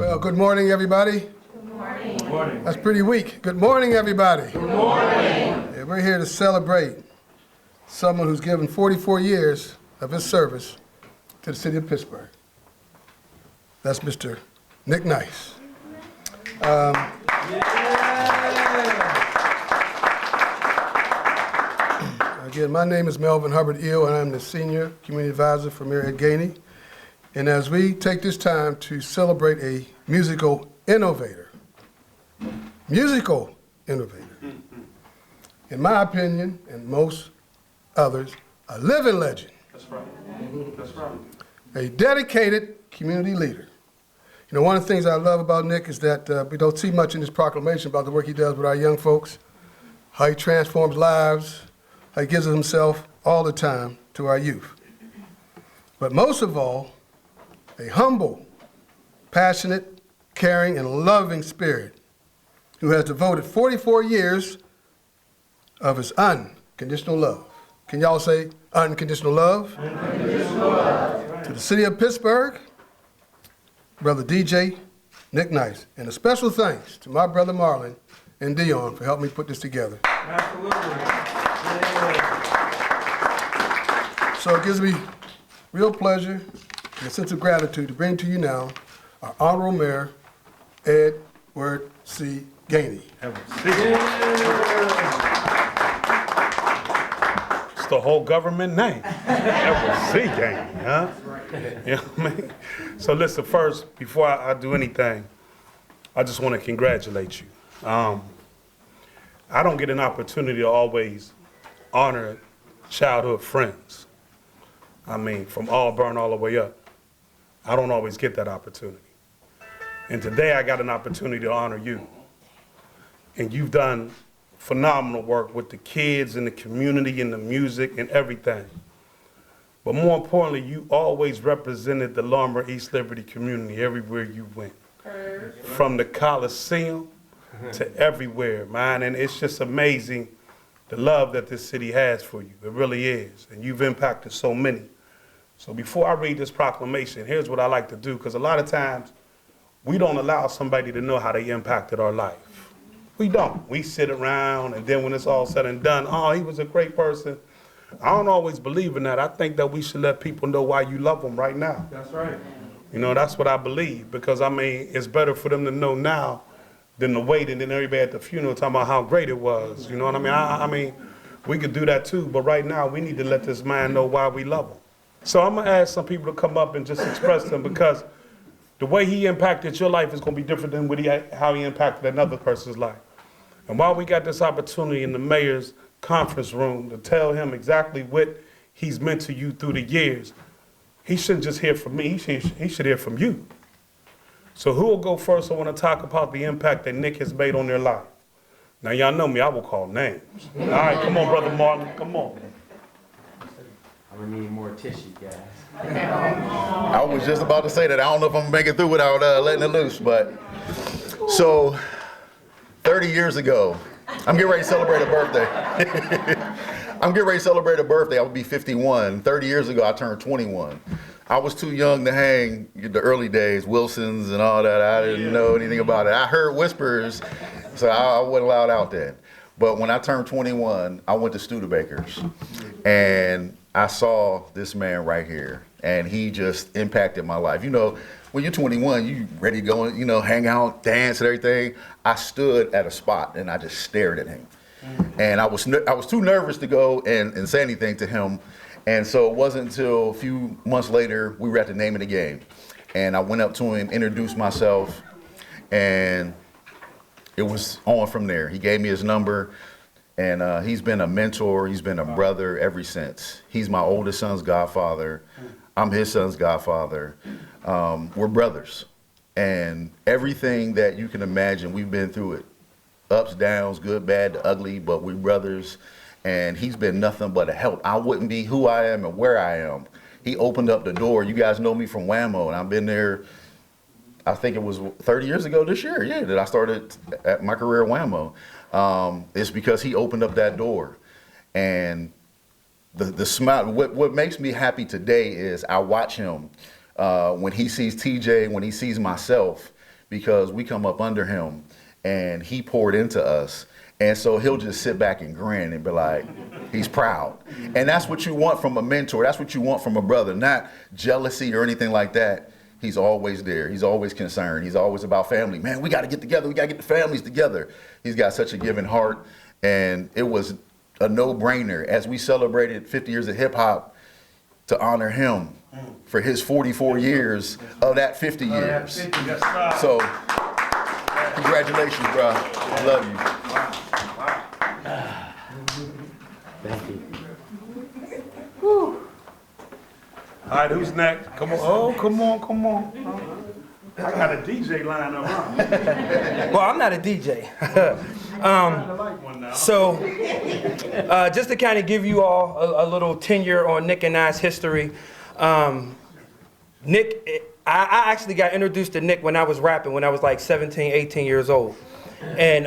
Well, good morning, everybody. Good morning. Good morning. That's pretty weak. Good morning, everybody. Good morning. Yeah, we're here to celebrate someone who's given 44 years of his service to the city of Pittsburgh. That's Mr. Nick Nice. Again, my name is Melvin Hubbard Eel, and I'm the Senior Community Advisor for Mayor Ed Gainey. And as we take this time to celebrate a musical innovator, in my opinion, and most others, a living legend. That's right. That's right. A dedicated community leader. You know, one of the things I love about Nick is that we don't see much in this proclamation about the work he does with our young folks, how he transforms lives, how he gives of himself all the time to our youth. But most of all, a humble, passionate, caring, and loving spirit who has devoted 44 years of his unconditional love. Can y'all say unconditional love? Unconditional love. To the city of Pittsburgh, Brother DJ Nick Nice. And a special thanks to my brother Marlon and Dion for helping me put this together. Absolutely. So it gives me real pleasure and a sense of gratitude to bring to you now our Honorable Mayor, Edward C. Gainey. It's the whole government name. Edward C. Gainey, huh? You know what I mean? So listen, first, before I do anything, I just want to congratulate you. I don't get an opportunity to always honor childhood friends. I mean, from Auburn all the way up. I don't always get that opportunity. And today I got an opportunity to honor you. And you've done phenomenal work with the kids and the community and the music and everything. But more importantly, you always represented the Lombard East Liberty community everywhere you went. From the Coliseum to everywhere, man. And it's just amazing the love that this city has for you. It really is. And you've impacted so many. So before I read this proclamation, here's what I like to do, because a lot of times we don't allow somebody to know how they impacted our life. We don't. We sit around, and then when it's all said and done, oh, he was a great person. I don't always believe in that. I think that we should let people know why you love them right now. That's right. You know, that's what I believe, because, I mean, it's better for them to know now than to wait and then everybody at the funeral talking about how great it was. You know what I mean? I mean, we could do that too, but right now we need to let this man know why we love him. So I'm going to ask some people to come up and just express them, because the way he impacted your life is going to be different than how he impacted another person's life. And while we got this opportunity in the mayor's conference room to tell him exactly what he's meant to you through the years, he shouldn't just hear from me, he should hear from you. So who will go first? I want to talk about the impact that Nick has made on their life. Now y'all know me, I will call names. All right, come on, Brother Marlon, come on. I'm gonna need more tissue, guys. I was just about to say that. I don't know if I'm gonna make it through without letting it loose, but so 30 years ago, I'm getting ready to celebrate a birthday. I would be 51. 30 years ago, I turned 21. I was too young to hang the early days, Wilsons and all that. I didn't know anything about it. I heard whispers, so I wasn't allowed out then. But when I turned 21, I went to Studebaker's, and I saw this man right here, and he just impacted my life. You know, when you're 21, you ready to go, you know, hang out, dance and everything. I stood at a spot, and I just stared at him. And I was too nervous to go and say anything to him. And so it wasn't until a few months later, we were at the Name of the Game. And I went up to him, introduced myself, and it was on from there. He gave me his number, and he's been a mentor, he's been a brother ever since. He's my oldest son's godfather. I'm his son's godfather. We're brothers. And everything that you can imagine, we've been through it. Ups, downs, good, bad, ugly, but we're brothers. And he's been nothing but a help. I wouldn't be who I am and where I am. He opened up the door. You guys know me from Whammo, and I've been there, I think it was 30 years ago this year, yeah, that I started at my career at Whammo. It's because he opened up that door. And the smile, what makes me happy today is I watch him when he sees TJ, when he sees myself, because we come up under him and he poured into us. And so he'll just sit back and grin and be like, he's proud. And that's what you want from a mentor. That's what you want from a brother, not jealousy or anything like that. He's always there. He's always concerned. He's always about family. Man, we got to get together. We got to get the families together. He's got such a giving heart. And it was a no-brainer as we celebrated 50 years of hip hop to honor him for his 44 years of that 50 years. So, congratulations, bro. Love you. Thank you. All right, who's next? Come on. Oh, come on. I got a DJ line up, huh? Well, I'm not a DJ. Just to kind of give you all a little tenure on Nick and I's history, Nick, I actually got introduced to Nick when I was rapping, when I was like 17, 18 years old. And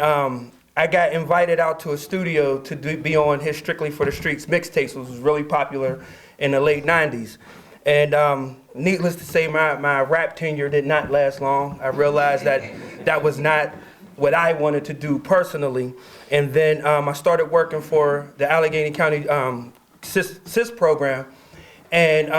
I got invited out to a studio to be on his Strictly for the Streets mixtapes, which was really popular in the late 90s. And needless to say, my rap tenure did not last long. I realized that was not what I wanted to do personally. And then I started working for the Allegheny County CIS program. And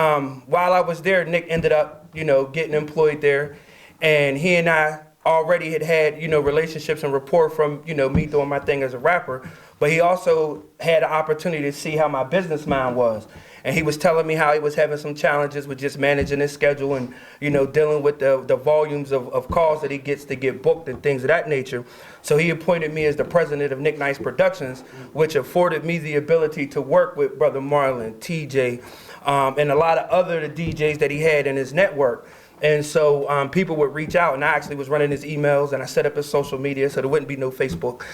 while I was there, Nick ended up, getting employed there. And he and I already had relationships and rapport from, me doing my thing as a rapper. But he also had an opportunity to see how my business mind was. And he was telling me how he was having some challenges with just managing his schedule and, dealing with the volumes of calls that he gets to get booked and things of that nature. So he appointed me as the president of Nick Nice Productions, which afforded me the ability to work with Brother Marlon, TJ, and a lot of other DJs that he had in his network. And so people would reach out, and I actually was running his emails, and I set up his social media so there wouldn't be no Facebook.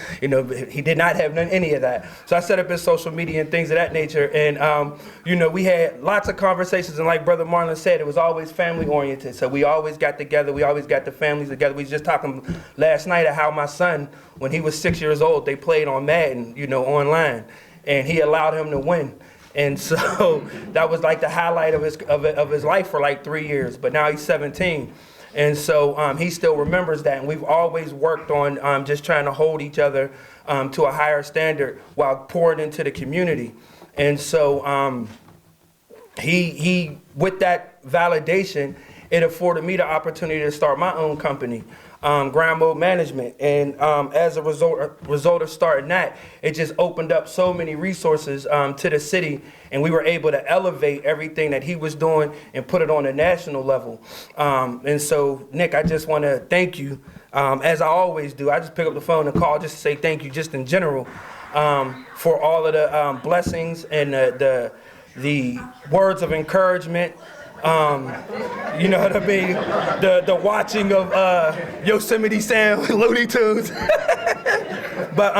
He did not have any of that. So I set up his social media and things of that nature. And, we had lots of conversations, and like Brother Marlon said, it was always family-oriented. So we always got together. We always got the families together. We was just talking last night of how my son, when he was 6 years old, they played on Madden, online, and he allowed him to win. And so that was like the highlight of his life for like 3 years. But now he's 17. And so he still remembers that. And we've always worked on just trying to hold each other to a higher standard while pouring into the community. And so he with that validation, it afforded me the opportunity to start my own company, Grind Mode Management. And as a result of starting that, it just opened up so many resources to the city, and we were able to elevate everything that he was doing and put it on a national level. And so, Nick, I just want to thank you, as I always do. I just pick up the phone and call just to say thank you, just in general, for all of the blessings and the words of encouragement. You know what I mean? The watching of Yosemite Sam, Looney Tunes. But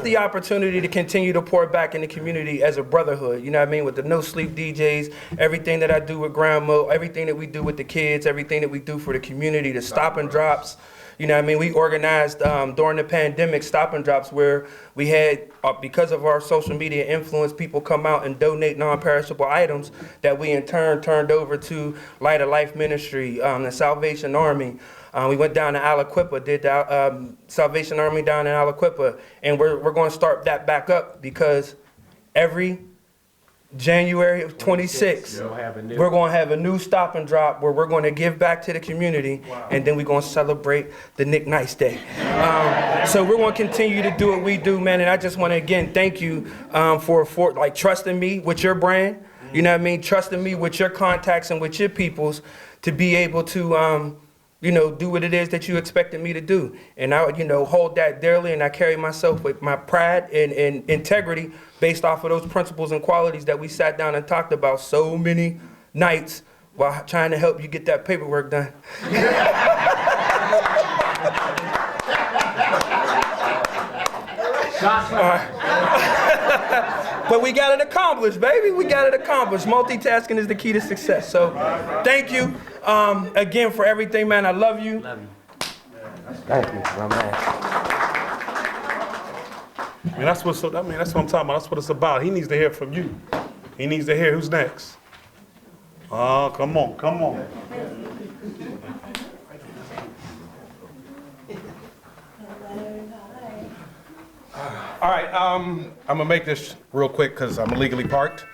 the opportunity to continue to pour back in the community as a brotherhood, you know what I mean? With the No Sleep DJs, everything that I do with Grind Mode, everything that we do with the kids, everything that we do for the community, the stop and drops. You know what I mean? We organized during the pandemic stop and drops where we had, because of our social media influence, people come out and donate non-perishable items that we in turn turned over to Light of Life Ministry, the Salvation Army. We went down to Aliquippa, did the Salvation Army down in Aliquippa, and we're going to start that back up because every January of 26, we're going to have a new stop and drop where we're going to give back to the community, and then we're going to celebrate the Nick Nice Day. So we're going to continue to do what we do, man, and I just want to, again, thank you for like trusting me with your brand, you know what I mean, trusting me with your contacts and with your peoples to be able to do what it is that you expected me to do. And I would, hold that dearly, and I carry myself with my pride and integrity based off of those principles and qualities that we sat down and talked about so many nights while trying to help you get that paperwork done. But we got it accomplished, baby. We got it accomplished. Multitasking is the key to success. So thank you again for everything, man. I love you. Love you. Thank you, my man. That's what I'm talking about. That's what it's about. He needs to hear from you. He needs to hear who's next. Oh, come on, come on. All right, I'm gonna make this real quick because I'm illegally parked.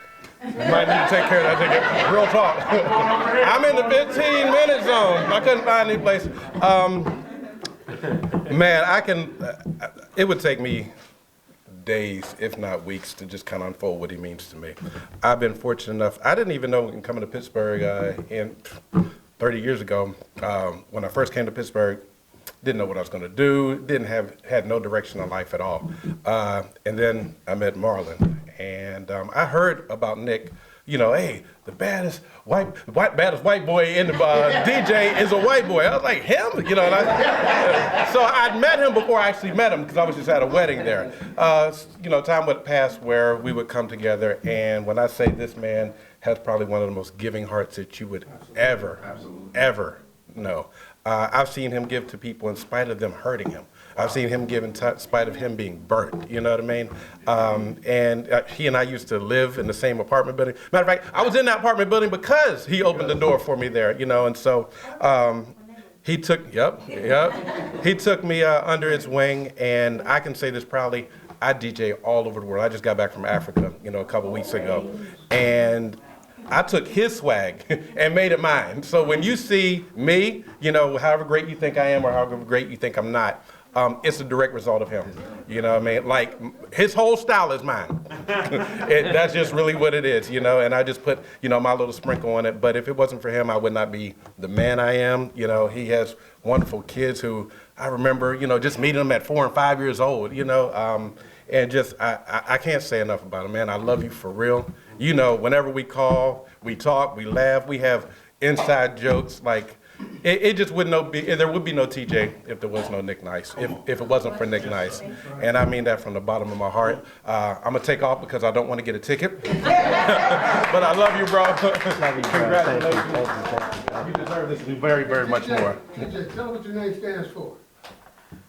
You might need to take care of that ticket. Real talk. I'm in the 15-minute zone. I couldn't find any place. Man, it would take me days, if not weeks, to just kind of unfold what he means to me. I've been fortunate enough. I didn't even know coming to Pittsburgh 30 years ago. When I first came to Pittsburgh, didn't know what I was going to do. Had no direction in life at all. And then I met Marlon, and I heard about Nick. You know, hey, the baddest white boy in the DJ is a white boy. I was like, him? You know, so I'd met him before I actually met him because I was just at a wedding there. You know, time would pass where we would come together, and when I say this man has probably one of the most giving hearts that you would ever know. I've seen him give to people in spite of them hurting him. I've seen him give in spite of him being burnt, you know what I mean? And he and I used to live in the same apartment building. Matter of fact, I was in that apartment building because he opened the door for me there, you know, and so he took me under his wing, and I can say this proudly, I DJ all over the world. I just got back from Africa, you know, a couple weeks ago, and I took his swag and made it mine. So when you see me, you know, however great you think I am or however great you think I'm not, it's a direct result of him. You know what I mean? Like, his whole style is mine. That's just really what it is, you know, and I just put, you know, my little sprinkle on it. But if it wasn't for him, I would not be the man I am. You know, he has wonderful kids who I remember, you know, just meeting them at 4 and 5 years old, you know, and just, I can't say enough about him, man. I love you for real. You know, whenever we call, we talk, we laugh, we have inside jokes. Like, it just wouldn't be, there would be no TJ if there was no Nick Nice, if it wasn't for Nick Nice. And I mean that from the bottom of my heart. I'm going to take off because I don't want to get a ticket. But I love you, bro. Congratulations. You deserve this and very, very much more. TJ, tell them what your name stands for.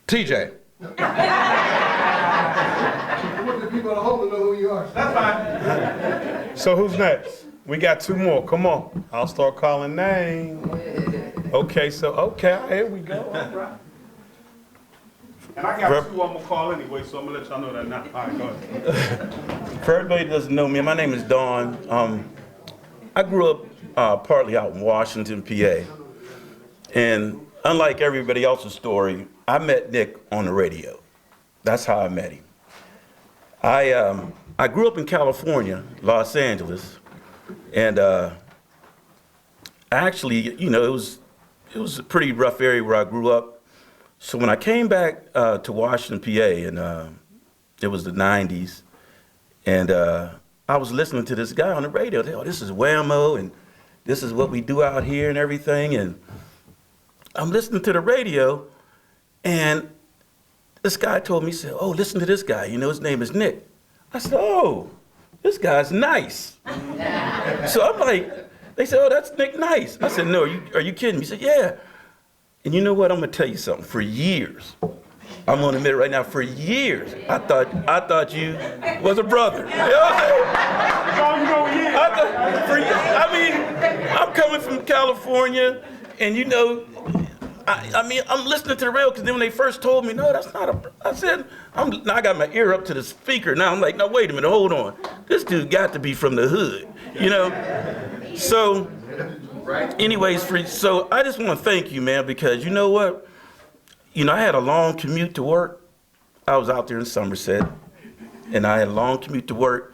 TJ. I want the people at home to know who you are. That's fine. So who's next? We got 2 more. Come on. I'll start calling names. Okay, here we go. All right. And I got 2 I'm going to call anyway, so I'm going to let y'all know that now. All right, go ahead. For everybody that doesn't know me, my name is Don. I grew up partly out in Washington, PA. And unlike everybody else's story, I met Nick on the radio. That's how I met him. I grew up in California, Los Angeles, and actually, you know, it was a pretty rough area where I grew up. So when I came back to Washington, PA, and it was the 90s, and I was listening to this guy on the radio. Oh, this is Whammo, and this is what we do out here and everything. And I'm listening to the radio, and this guy told me, he said, oh, listen to this guy. You know, his name is Nick. I said, oh, this guy's nice. So I'm like, they said, oh, that's Nick Nice. I said, no, are you kidding me? He said, yeah. And you know what? I'm going to tell you something. For years, I'm going to admit it right now, for years, I thought you was a brother. You know what I'm saying? I mean, I'm coming from California, and you know, I mean, I'm listening to the radio because then when they first told me, no, that's not a, I said, now I got my ear up to the speaker. Now I'm like, no, wait a minute, hold on. This dude got to be from the hood, you know? So, anyways, so I just want to thank you, man, because you know what? You know, I had a long commute to work. I was out there in Somerset, and I had a long commute to work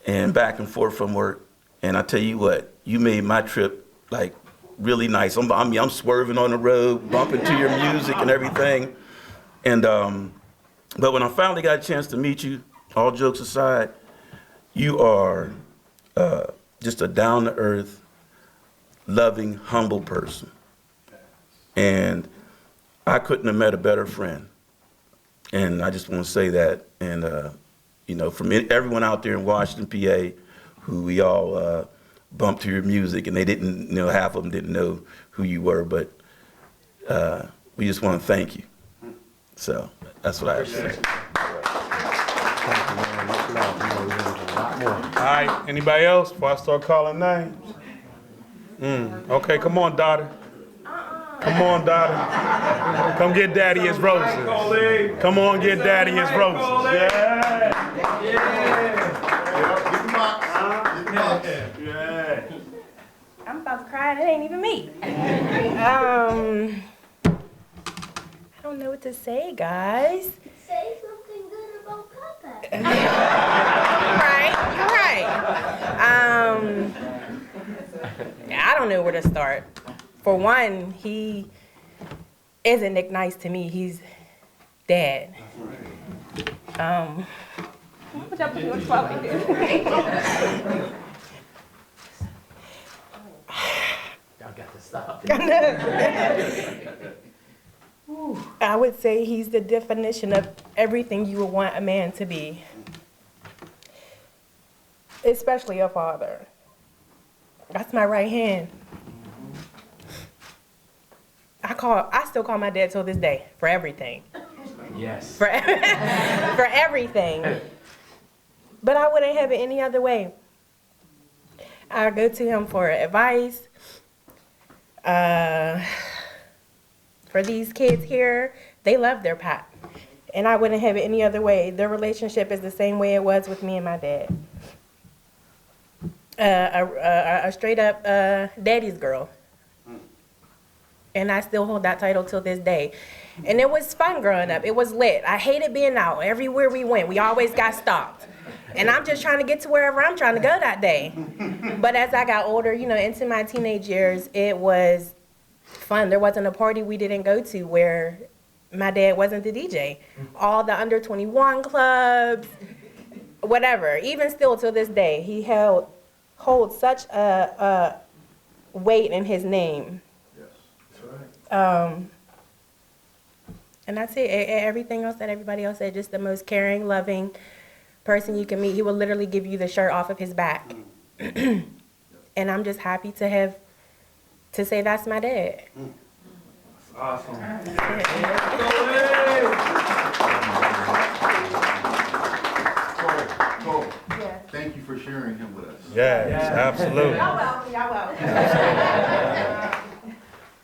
and back and forth from work. And I tell you what, you made my trip, like, really nice. I'm swerving on the road, bumping to your music and everything. And but when I finally got a chance to meet you, all jokes aside, you are just a down-to-earth, loving, humble person. And I couldn't have met a better friend. And I just want to say that. And you know, from everyone out there in Washington, PA, who we all bumped to your music, and they didn't, you know, half of them didn't know who you were, but we just want to thank you. So that's what I have to say. All right, anybody else before I start calling names? Okay, come on, daughter. Come on, daughter. Come get daddy his roses. Come on, get daddy his roses. Yeah. I'm about to cry and it ain't even me. I don't know what to say, guys. Say something good about Papa. Right. I don't know where to start. For one, he isn't Nick Nice to me. He's Dad. What y'all put me on spot like this? Y'all got to stop. I would say he's the definition of everything you would want a man to be, especially a father. That's my right hand. I still call my dad till this day for everything. Yes. For everything. But I wouldn't have it any other way. I go to him for advice. For these kids here, they love their pop. And I wouldn't have it any other way. Their relationship is the same way it was with me and my dad. A straight up daddy's girl. And I still hold that title till this day. And it was fun growing up. It was lit. I hated being out. Everywhere we went, we always got stopped. And I'm just trying to get to wherever I'm trying to go that day. But as I got older, into my teenage years, it was fun. There wasn't a party we didn't go to where my dad wasn't the DJ. All the under 21 clubs, whatever. Even still to this day, he holds such a weight in his name. And that's it. Everything else that everybody else said, just the most caring, loving person you can meet. He will literally give you the shirt off of his back. And I'm just happy to say that's my dad. Awesome. Cole, thank you for sharing him with us. Yes, absolutely. Y'all welcome.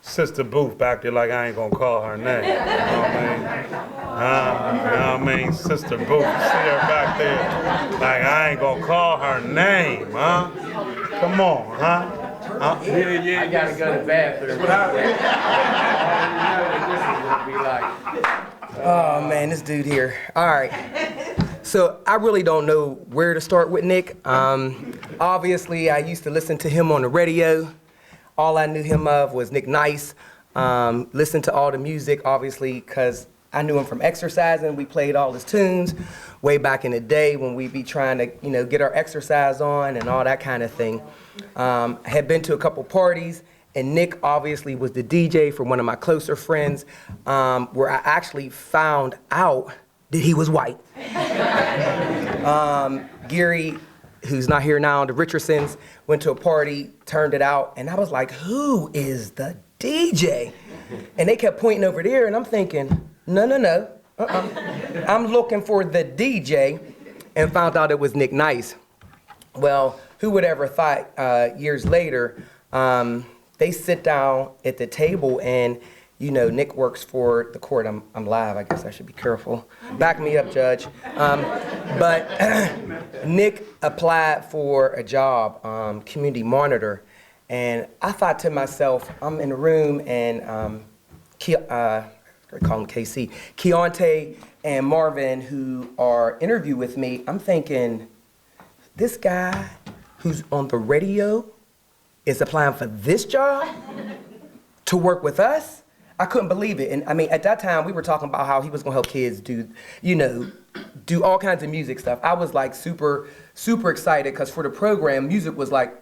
Sister Booth back there like I ain't gonna call her name. You know what I mean? Sister Booth, see her back there like I ain't gonna call her name, huh? Come on, huh? I gotta go to the bathroom. Oh man, this dude here. All right. So I really don't know where to start with Nick. Obviously, I used to listen to him on the radio. All I knew him of was Nick Nice. Listened to all the music, obviously, because I knew him from exercising. We played all his tunes way back in the day when we'd be trying to, get our exercise on and all that kind of thing. I had been to a couple parties, and Nick obviously was the DJ for one of my closer friends, where I actually found out that he was white. Gary, who's not here now, the Richardsons, went to a party, turned it out, and I was like, who is the DJ? And they kept pointing over there, and I'm thinking, no. I'm looking for the DJ, and found out it was Nick Nice. Well, who would ever thought years later, they sit down at the table, and Nick works for the court. I'm live, I guess I should be careful. Back me up, Judge. But Nick applied for a job, community monitor, and I thought to myself, I'm in the room, and I call him KC, Keontae and Marvin, who are interviewing with me, I'm thinking, this guy who's on the radio is applying for this job to work with us? I couldn't believe it. And I mean, at that time, we were talking about how he was gonna help kids do all kinds of music stuff. I was like super, super excited because for the program, music was like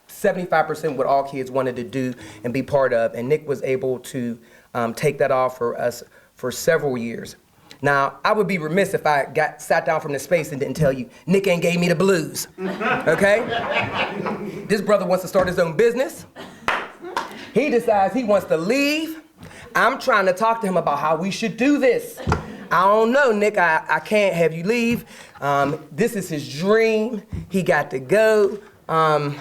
75% what all kids wanted to do and be part of. And Nick was able to take that off for us for several years. Now, I would be remiss if I sat down from the space and didn't tell you, Nick ain't gave me the blues, okay? This brother wants to start his own business. He decides he wants to leave. I'm trying to talk to him about how we should do this. I don't know, Nick, I can't have you leave. This is his dream. He got to go. I'm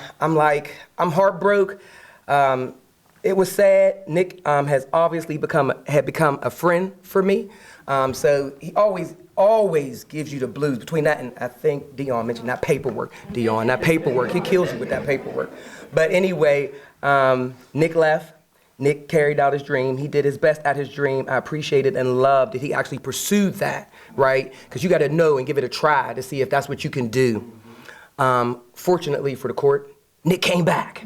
heartbroken. It was sad. Nick has obviously become a friend for me. So he always gives you the blues. Between that and I think Dion mentioned that paperwork. Dion, that paperwork. He kills you with that paperwork. But anyway, Nick left. Nick carried out his dream. He did his best at his dream. I appreciated and loved that he actually pursued that, right? Because you got to know and give it a try to see if that's what you can do. Fortunately for the court, Nick came back.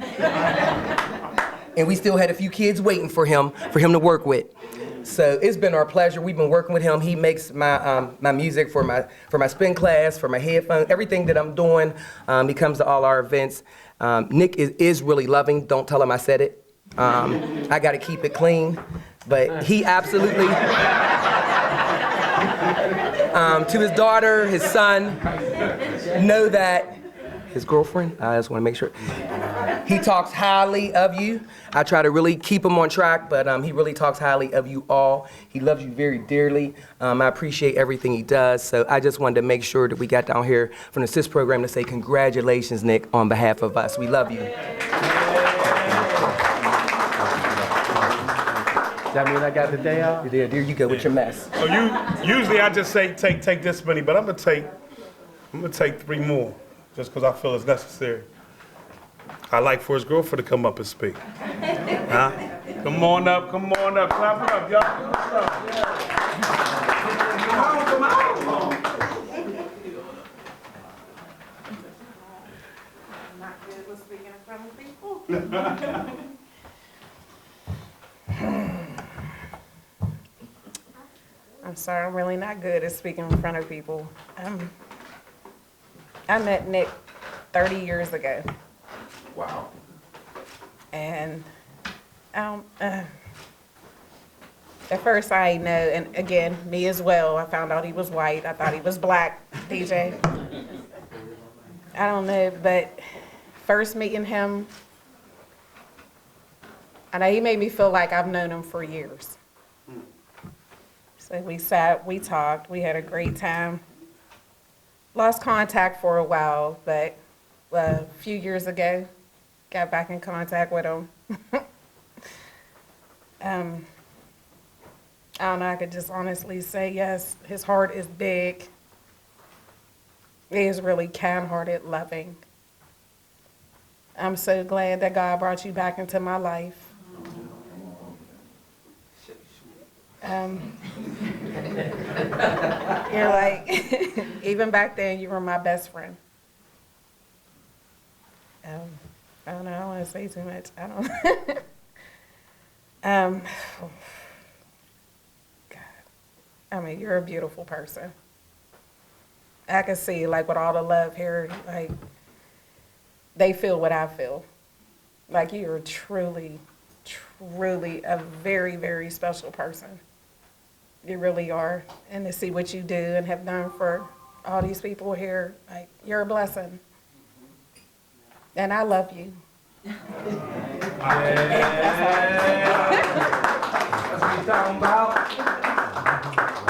And we still had a few kids waiting for him to work with. So it's been our pleasure. We've been working with him. He makes my my music for my spin class, for my headphones, everything that I'm doing. He comes to all our events. Nick is really loving. Don't tell him I said it. I got to keep it clean, but he absolutely. To his daughter, his son, know that his girlfriend. I just want to make sure. He talks highly of you. I try to really keep him on track, but he really talks highly of you all. He loves you very dearly. I appreciate everything he does. So I just wanted to make sure that we got down here from the SIS program to say congratulations, Nick, on behalf of us. We love you. Does that mean I got the day off? There you go with your mess. So usually I just say take this many, but I'm gonna take 3 more, just because I feel it's necessary. I like for his girlfriend to come up and speak. Huh? Come on up, clap it up, y'all. Come on. I'm not good with speaking in front of people. I'm sorry, I'm really not good at speaking in front of people. I met Nick 30 years ago. Wow. And at first I didn't know, and again, me as well, I found out he was white. I thought he was black, DJ. I don't know, but first meeting him, I know he made me feel like I've known him for years. So we sat, we talked, we had a great time. Lost contact for a while, but a few years ago, got back in contact with him. I don't know, I could just honestly say yes, his heart is big. He is really kind-hearted, loving. I'm so glad that God brought you back into my life. You're like, even back then, you were my best friend. I don't know, I don't want to say too much. I don't. God. I mean, you're a beautiful person. I can see, like, with all the love here, like, they feel what I feel. Like, you're truly, truly a very, very special person. You really are. And to see what you do and have done for all these people here, like, you're a blessing. And I love you. That's what you're talking about.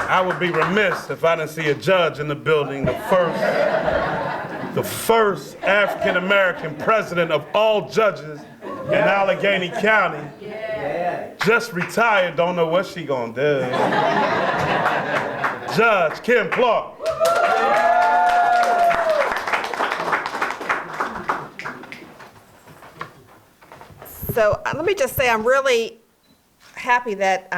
I would be remiss if I didn't see a judge in the building, the first African-American president of all judges in Allegheny County. Just retired, don't know what she gonna do. Judge Kim Clark. So let me just say I'm really happy that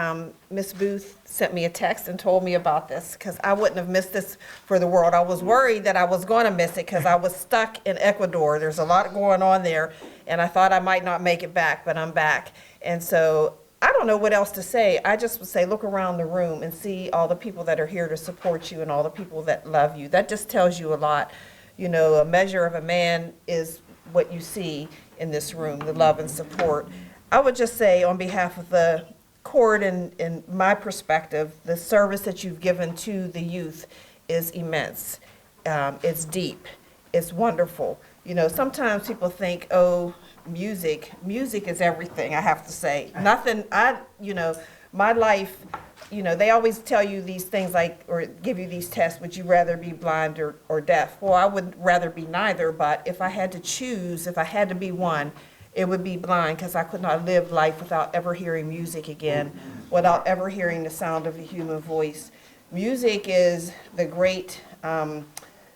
Ms. Booth sent me a text and told me about this, because I wouldn't have missed this for the world. I was worried that I was going to miss it because I was stuck in Ecuador. There's a lot going on there, and I thought I might not make it back, but I'm back. And so I don't know what else to say. I just would say look around the room and see all the people that are here to support you and all the people that love you. That just tells you a lot. You know, a measure of a man is what you see in this room, the love and support. I would just say on behalf of the court and in my perspective, the service that you've given to the youth is immense. It's deep. It's wonderful. You know, sometimes people think, oh, music is everything, I have to say. Nothing, my life, they always tell you these things like, or give you these tests, would you rather be blind or deaf? Well, I would rather be neither, but if I had to choose, if I had to be one, it would be blind, because I could not live life without ever hearing music again, without ever hearing the sound of a human voice. Music is the great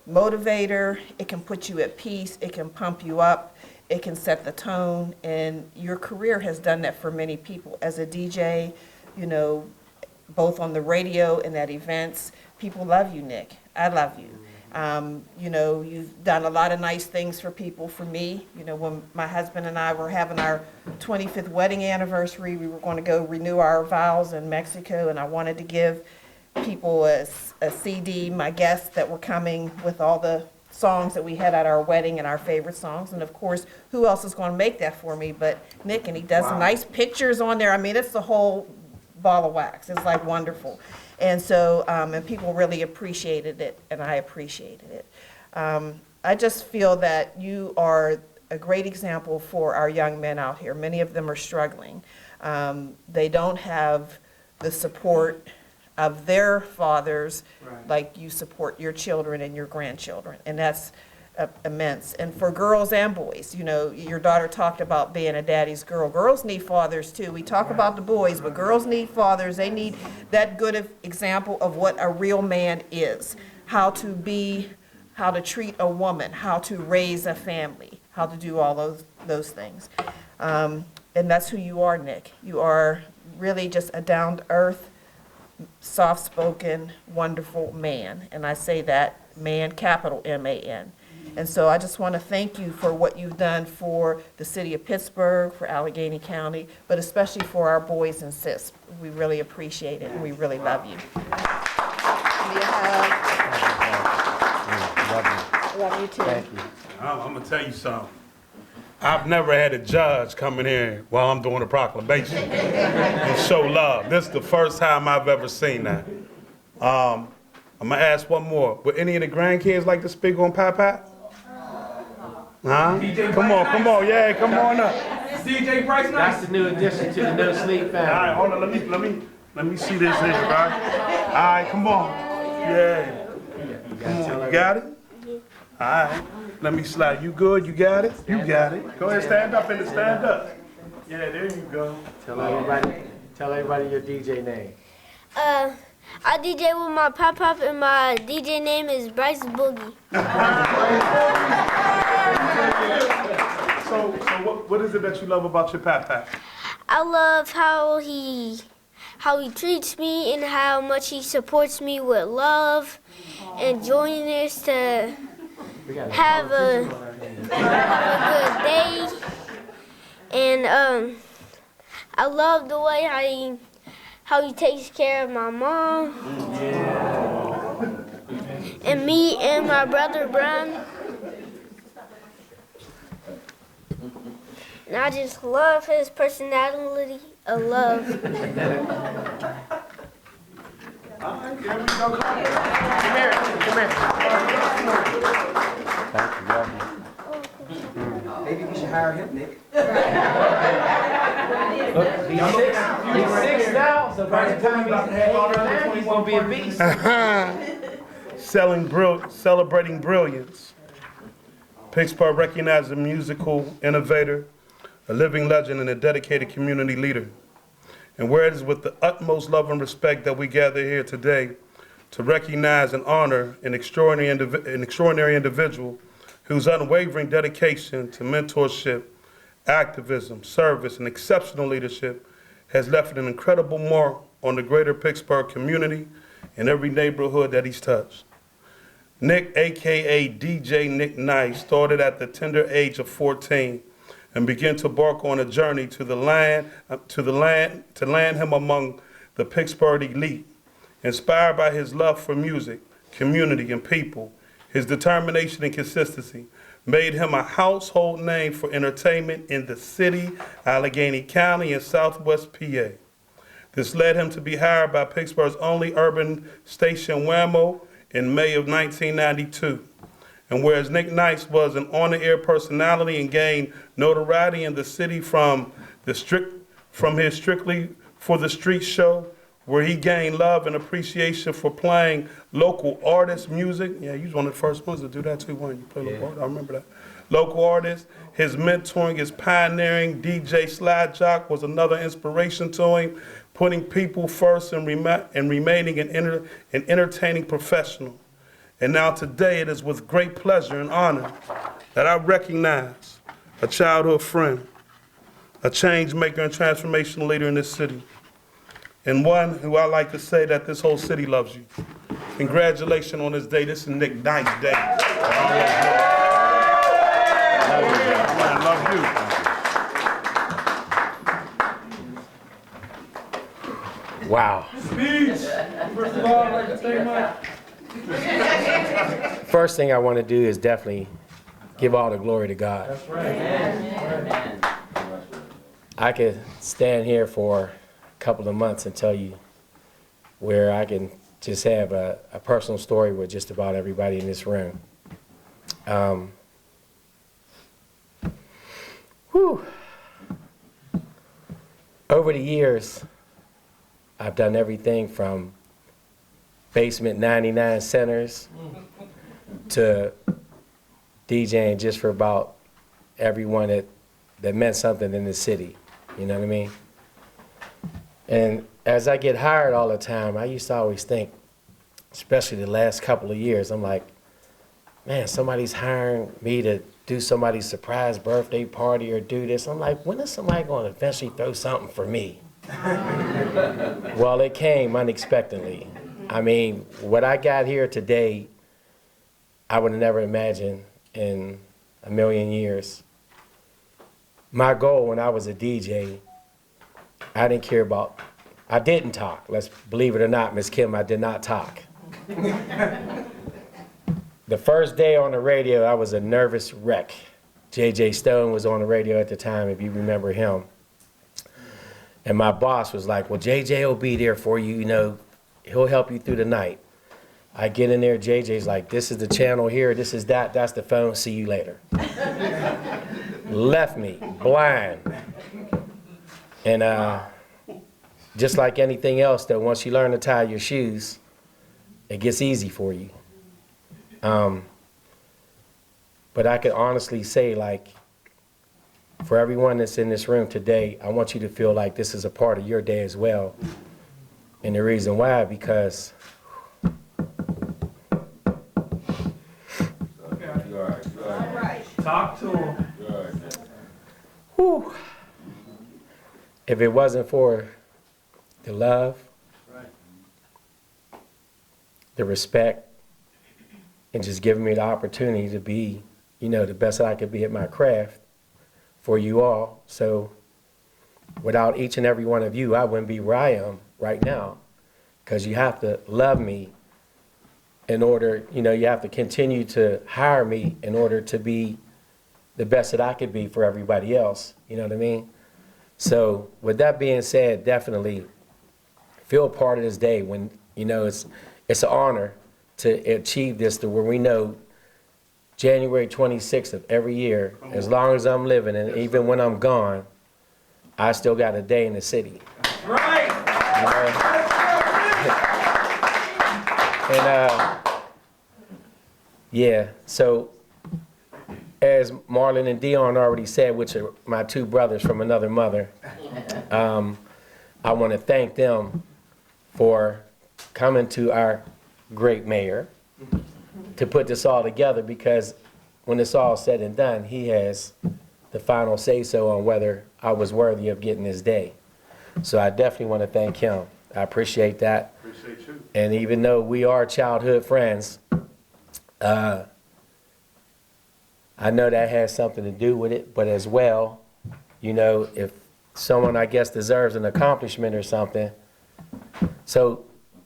motivator. It can put you at peace. It can pump you up. It can set the tone. And your career has done that for many people. As a DJ, you know, both on the radio and at events, people love you, Nick. I love you. You know, you've done a lot of nice things for people, for me. You know, when my husband and I were having our 25th wedding anniversary, we were going to go renew our vows in Mexico, and I wanted to give people a CD, my guests that were coming, with all the songs that we had at our wedding and our favorite songs. And of course, who else is going to make that for me but Nick? And he does nice pictures on there. I mean, it's the whole ball of wax. It's like wonderful. And so, and people really appreciated it, and I appreciated it. I just feel that you are a great example for our young men out here. Many of them are struggling. They don't have the support of their fathers like you support your children and your grandchildren, and that's immense. And for girls and boys, you know, your daughter talked about being a daddy's girl. Girls need fathers too. We talk about the boys, but girls need fathers. They need that good example of what a real man is, how to be, how to treat a woman, how to raise a family, how to do all those things. And that's who you are, Nick. You are really just a down-to-earth, soft-spoken, wonderful man. And I say that man, capital M-A-N. And so I just want to thank you for what you've done for the city of Pittsburgh, for Allegheny County, but especially for our boys and sis. We really appreciate it, and we really love you. Love you too. Thank you. I'm gonna tell you something. I've never had a judge come in here while I'm doing a proclamation and show love. This is the first time I've ever seen that. I'm gonna ask one more. Would any of the grandkids like to speak on Papa? Huh? Come on, yeah, come on up. DJ Bryce That's the new addition to the No Sleep family. All right, hold on, let me see this here, right? All right, come on. Yeah. Come on, you got it? All right, let me slide. You good? You got it? You got it. Go ahead, stand up and stand up. Yeah, there you go. Tell everybody your DJ name. I DJ with my pop-pop, and my DJ name is Bryce Boogie. So what is it that you love about your Papa? I love how he treats me and how much he supports me with love and joining to have a good day. And I love the way how he takes care of my mom and me and my brother Brian. And I just love his personality. I love. All right, there we go. Come here. Thank you, love you. Maybe we should hire him, Nick. Look, he's 6 now, so by the time he's gonna be a beast. Celebrating brilliance. Pittsburgh recognizes a musical innovator, a living legend, and a dedicated community leader. And where it is with the utmost love and respect that we gather here today to recognize and honor an extraordinary individual whose unwavering dedication to mentorship, activism, service, and exceptional leadership has left an incredible mark on the greater Pittsburgh community and every neighborhood that he's touched. Nick, AKA DJ Nick Nice, started at the tender age of 14 and began to embark on a journey to land him among the Pittsburgh elite. Inspired by his love for music, community, and people, his determination and consistency made him a household name for entertainment in the city, Allegheny County, and Southwest PA. This led him to be hired by Pittsburgh's only urban station, WAMO, in May of 1992. And whereas Nick Nice was an on-the-air personality and gained notoriety in the city from his Strictly for the Street show, where he gained love and appreciation for playing local artist music. Yeah, you was one of the first ones to do that too, weren't you? Play local art, I remember local artists. His mentoring, his pioneering, DJ Slide Jock was another inspiration to him, putting people first and remaining an entertaining professional. And now today it is with great pleasure and honor that I recognize a childhood friend, a change maker and transformational leader in this city, and one who I like to say that this whole city loves you. Congratulations on this day. This is Nick Knight's day. I love you. Wow. First of all, I'd like to thank my First thing I want to do is definitely give all the glory to God. That's right. I could stand here for a couple of months and tell you where I can just have a personal story with just about everybody in this room. Over the years, I've done everything from basement 99 centers to DJing just for about everyone that meant something in the city. You know what I mean? And as I get hired all the time, I used to always think, especially the last couple of years, I'm like, man, somebody's hiring me to do somebody's surprise birthday party or do this. I'm like, when is somebody going to eventually throw something for me? Well, it came unexpectedly. I mean, what I got here today, I would have never imagined in a million years. My goal when I was a DJ, I didn't talk. Let's believe it or not, Miss Kim, I did not talk. The first day on the radio, I was a nervous wreck. J.J. Stone was on the radio at the time, if you remember him. And my boss was like, well, J.J. will be there for you, you know, he'll help you through the night. I get in there, J.J.'s like, this is the channel here, this is that, that's the phone, see you later. Left me blind. And just like anything else, though, once you learn to tie your shoes, it gets easy for you. But I could honestly say, like, for everyone that's in this room today, I want you to feel like this is a part of your day as well. And the reason why, because talk to him. whew, if it wasn't for the love, the respect, and just giving me the opportunity to be, you know, the best I could be at my craft for you all. So without each and every one of you, I wouldn't be where I am right now, because you have to love me in order, you know, you have to continue to hire me in order to be the best that I could be for everybody else. You know what I mean? So with that being said, definitely feel a part of this day when, you know, it's an honor to achieve this to where we know January 26th of every year, as long as I'm living and even when I'm gone, I still got a day in the city. Right. You know? And yeah, so as Marlon and Dion already said, which are my two brothers from another mother, I want to thank them for coming to our great mayor to put this all together, because when it's all said and done, he has the final say-so on whether I was worthy of getting this day. So I definitely want to thank him. I appreciate that. Appreciate you. And even though we are childhood friends, I know that has something to do with it, but as well, you know, if someone, I guess, deserves an accomplishment or something. So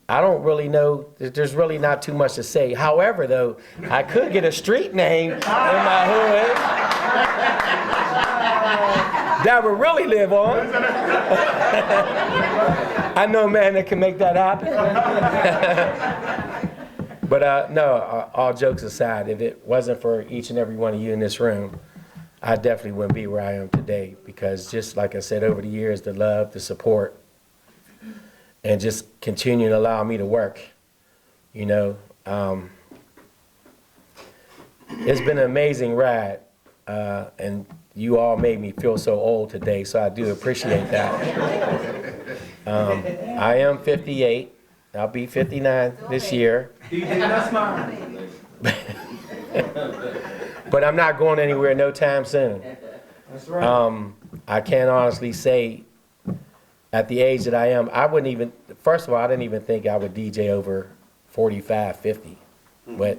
I don't really know, there's really not too much to say. However, though, I could get a street name in my hood that would really live on. I know a man that can make that happen. But no, all jokes aside, if it wasn't for each and every one of you in this room, I definitely wouldn't be where I am today, because just like I said, over the years, the love, the support, and just continue to allow me to work, you know. It's been an amazing ride, and you all made me feel so old today, so I do appreciate that. I am 58. I'll be 59 this year. DJ, that's mine. But I'm not going anywhere no time soon. That's right. I can honestly say, at the age that I am, I wouldn't even, first of all, I didn't even think I would DJ over 45, 50. But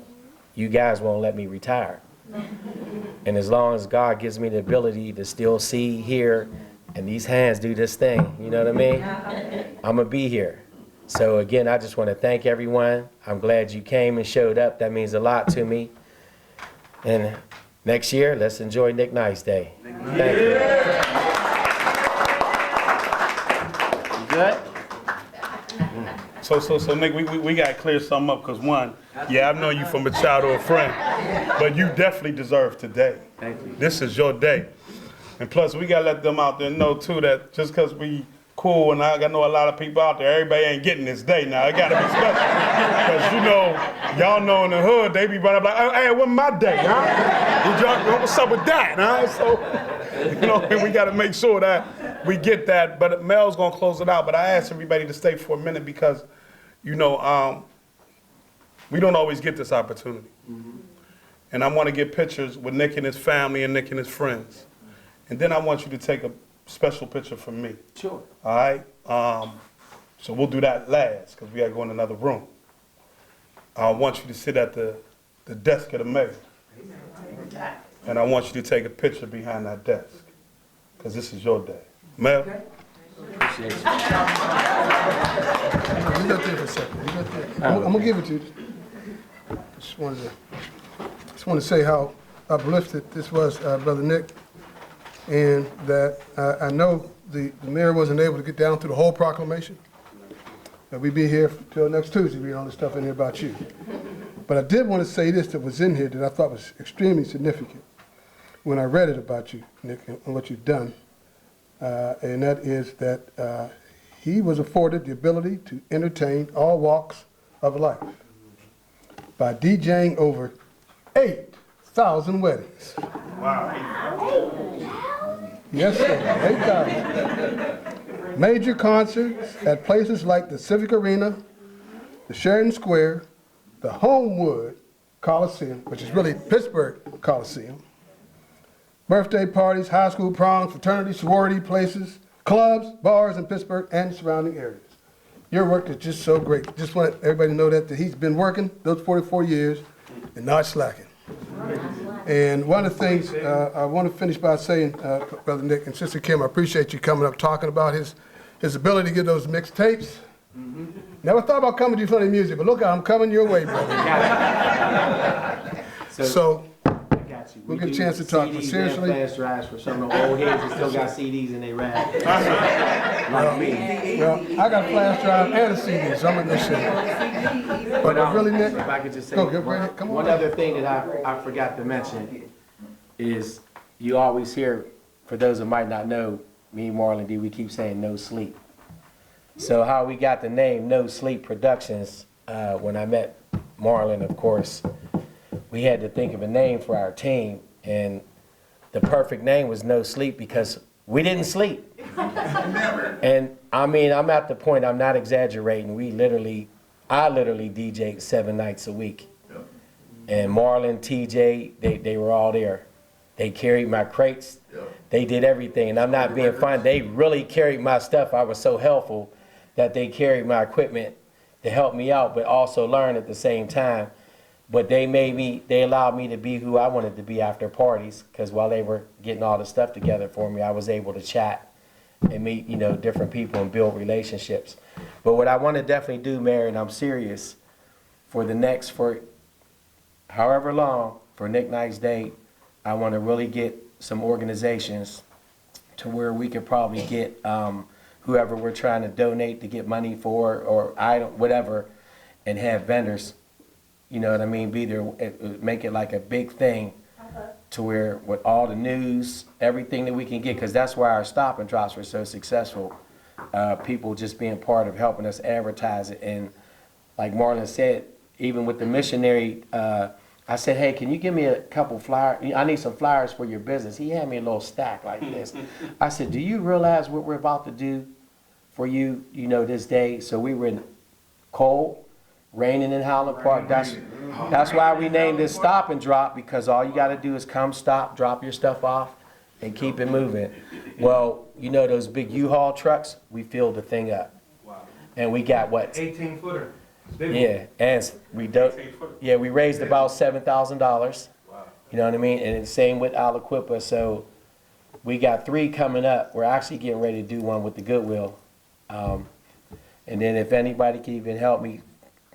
you guys won't let me retire. And as long as God gives me the ability to still see, hear, and these hands do this thing, you know what I mean? I'm going to be here. So again, I just want to thank everyone. I'm glad you came and showed up. That means a lot to me. And next year, let's enjoy Nick Nice Day. Thank you. You good? So Nick, we got to clear something up, because one, yeah, I've known you from a childhood friend, but you definitely deserve today. Thank you. This is your day. And plus, we got to let them out there know, too, that just because we cool, and I know a lot of people out there, everybody ain't getting this day now. It got to be special. Because, you know, y'all know in the hood, they be running up like, hey, what's my day, huh? What's up with that, huh? So, you know, we got to make sure that we get that. But Mel's going to close it out. But I asked everybody to stay for a minute because, you know, we don't always get this opportunity. And I want to get pictures with Nick and his family and Nick and his friends. And then I want you to take a special picture from me. Sure. All right? So we'll do that last because we got to go in another room. I want you to sit at the desk of the mayor. And I want you to take a picture behind that desk because this is your day. Mayor? Appreciate you. You got there for a second. You got there. I'm going to give it to you. Just wanted to say how uplifted this was, Brother Nick, and that I know the mayor wasn't able to get down through the whole proclamation. We'll be here till next Tuesday reading all this stuff in here about you. But I did want to say this that was in here that I thought was extremely significant when I read it about you, Nick, and what you've done. And that is that he was afforded the ability to entertain all walks of life by DJing over 8,000 weddings. Wow. Yes, sir, 8,000. Major concerts at places like the Civic Arena, the Sheridan Square, the Homewood Coliseum, which is really Pittsburgh Coliseum, birthday parties, high school proms, fraternity, sorority places, clubs, bars in Pittsburgh and surrounding areas. Your work is just so great. Just want everybody to know that he's been working those 44 years and not slacking. And one of the things I want to finish by saying, Brother Nick and Sister Kim, I appreciate you coming up talking about his ability to get those mixed tapes. Never thought about coming to you for any music, but look, I'm coming your way, brother. So we'll get a chance to talk, but seriously. Flash drives for some of the old heads that still got CDs in their rack. Like me. Well, I got a flash drive and a CD, so I'm in good shape. But really, Nick, If I could just say, go ahead, come on. one other thing that I forgot to mention is you always hear, for those that might not know, me and Marlon D, we keep saying no sleep. So how we got the name No Sleep Productions, when I met Marlon, of course, we had to think of a name for our team, and the perfect name was No Sleep because we didn't sleep. And I mean, I'm at the point, I'm not exaggerating, I literally DJ'd 7 nights a week. And Marlon, TJ, they were all there. They carried my crates. They did everything. And I'm not being funny. They really carried my stuff. I was so helpful that they carried my equipment to help me out, but also learn at the same time. But they allowed me to be who I wanted to be after parties, because while they were getting all the stuff together for me, I was able to chat and meet, different people and build relationships. But what I want to definitely do, Mayor, and I'm serious, for however long, for Nick Nice Day, I want to really get some organizations to where we could probably get whoever we're trying to donate to get money for, or whatever, and have vendors, you know what I mean, be there, make it like a big thing to where with all the news, everything that we can get, because that's why our stop and drops were so successful. People just being part of helping us advertise it. And like Marlon said, even with the missionary I said, hey, can you give me a couple flyers? I need some flyers for your business. He had me a little stack like this. I said, do you realize what we're about to do for you, this day? So we were in cold, raining in Highland Park. That's why we named this Stop and Drop, because all you got to do is come, stop, drop your stuff off, and keep it moving. Well, those big U-Haul trucks, we filled the thing up. And we got what? 18-footer. Yeah, and we raised about $7,000. You know what I mean? And the same with Aliquippa. So we got 3 coming up. We're actually getting ready to do one with the Goodwill. And then if anybody can even help me,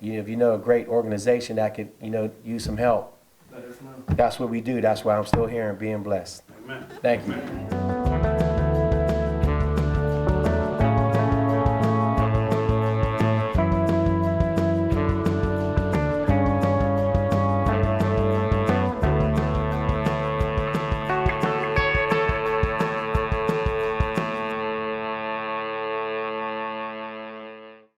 if you know a great organization that could, use some help, Let us know. that's what we do. That's why I'm still here and being blessed. Amen. Thank you.